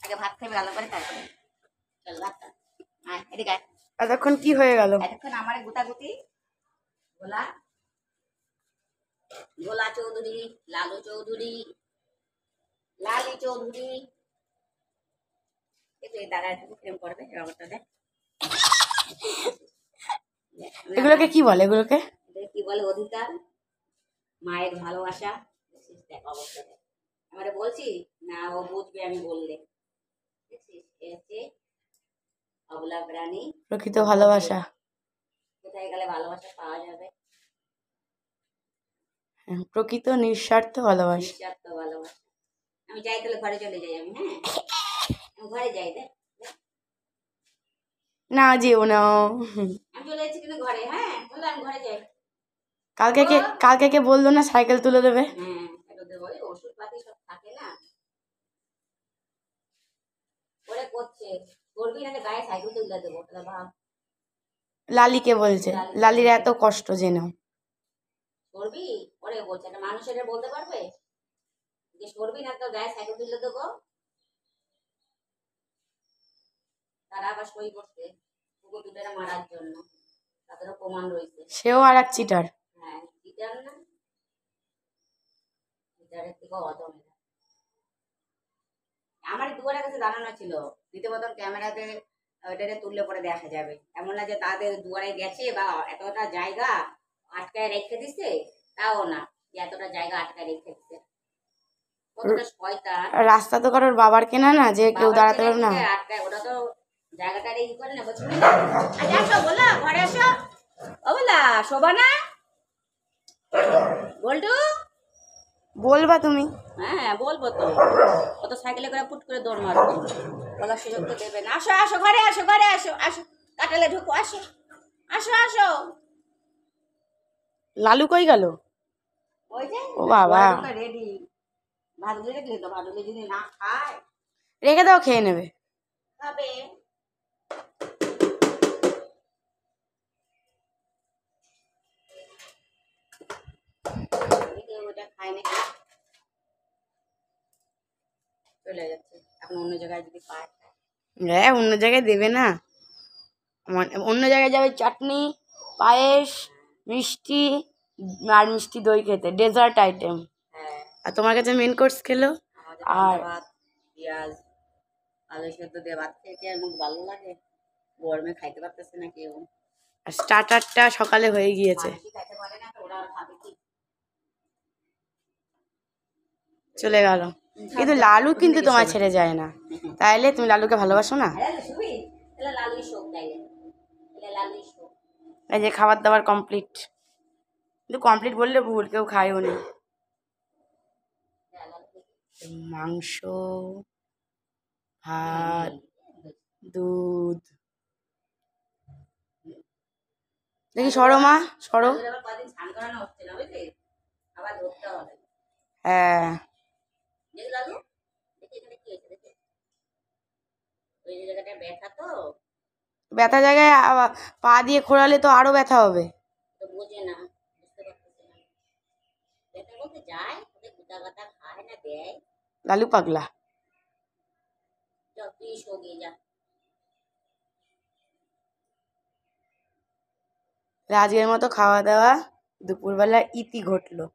আগে ভাত খাবে ভালো করে তারপরে চল ভাতটা এদিকে এতক্ষণ কি হয়ে গেল? এতক্ষণ আমার গুতাগুতি গোলা গোলা চৌধুরী, লালু চৌধুরী, লালি চৌধুরী দাদা একটু প্রেম করবে ব্যাপারটা দেখ। এগুলোকে কি বলে? এগুলোকে কি বলে? অধিকার, মায়ের ভালোবাসা। দেখ অবস্থা দেখ, আমারে বলছি না, ও বুঝবে আমি বললে। দেখছিস এ হচ্ছে অবলা প্রাণী, প্রকৃত ভালোবাসা। কোথায় গেলে ভালোবাসা পাওয়া যাবে? প্রকৃত নিঃস্বার্থ ভালোবাসা। নিঃস্বার্থ ভালোবাসা। আমি যাই তাহলে ঘরে চলে যাই আমি। হ্যাঁ আমি ঘরে যাই। দেখ না যেও না। আমি চলে যাচ্ছি কিন্তু ঘরে। হ্যাঁ বললো আমি ঘরে যাই। কালকে কে বললো না সাইকেল তুলে দেবে? হ্যাঁ সাইকেল দেবো, ওষুধ পাতি সব থাকে না। ওরে করছে করবি না গায়ে সাইকেল তুলে দেবো, তাহলে ভাব। লালিকে বলছে, লালির এত কষ্ট জেনে করবি? ওরে বলছে, একটা মানুষের বলতে পারবে যে সরবি না তো গায়ে সাইকেল তুলে দেবো? তারা আবার সই করছে কুকুর দুটোরা মারার জন্য, তাদেরও প্রমাণ রয়েছে। সেও আর এক চিটার। হ্যাঁ চিটার না, চিটারের থেকেও অদম। আমার দুয়ারের কাছে দাঁড়ানো ছিল, দ্বিতীয় প্রথম ক্যামেরাতে ওইটাতে তুললে পরে দেখা যাবে। এমন না যে তাদের দুয়ারে গেছে বা এতটা জায়গা আটকায় রেখে দিছে, তাও না যে এতটা জায়গা আটকায় রেখে দিছে। কতটা শয়তান। রাস্তা তো কারোর বাবার কেনা না যে কেউ দাঁড়াতে পারবে না। আটকায়, ওটা তো জায়গাটা ই করে না। বলছি আসো বলা ঘরে আসো। ও বলা শোভা না বল্টু, বলবা তুমি? হ্যাঁ বলবো তো। কত সাইকেলে করে পুট করে দৌড় মারবো, বলার সুযোগ তো দেবে না। আসো আসো ঘরে আসো, ঘরে আসো, আসো কাটালে ঢুকো, আসো আসো আসো। লালু কই গেল? ওই যে ও বাবা রেডি। ভাতগুলো রেখে দিত, ভাতগুলো যদি না খায় রেখে দাও, খেয়ে নেবে। খাবে। ওটা খায় না, চলে যাচ্ছে। এখন অন্য জায়গায় যদি পায়, হ্যাঁ অন্য জায়গায় দেবে না, অন্য জায়গায় যাবে চাটনি, পায়েস, মিষ্টি আর মিষ্টি দই খেতে, ডেজার্ট আইটেম। হ্যাঁ আর তোমার কাছে মেন কোর্স খেলো। আর ভাত, পেঁয়াজ, আলু সেদ্ধ দিয়ে ভাত খেতে আর মুখ ভালো লাগে? গরমে খাইতে পারতেছে না কেউ। স্টার্টারটা সকালে হয়ে গিয়েছে, খাইতে পারে না তো, ওরা খাবে কি? চলে গেল। কিন্তু লালু কিন্তু তোমার ছেড়ে যায় না, তাইলে তুমি লালুকে ভালোবাসো না? এই যে খাবার দাবার কমপ্লিট, কিন্তু কমপ্লিট বললে ভুল, কেউ খায়ও নি। মাংস, ভাত, দুধ। দেখি সরো মা, সরো। হ্যাঁ ব্যথা জায়গায় পা দিয়ে খোঁড়ালে তো আরো ব্যথা হবে। বোঝে না, বুঝতে পারতেছে না। ব্যথা বলতে যায়, ওদের গুটা গাটা খায় না, দেয়। লালু পাগলা। তুই সগিয়ে যা। আজকের মতো খাওয়া দাওয়া দুপুরবেলা ইতি ঘটলো।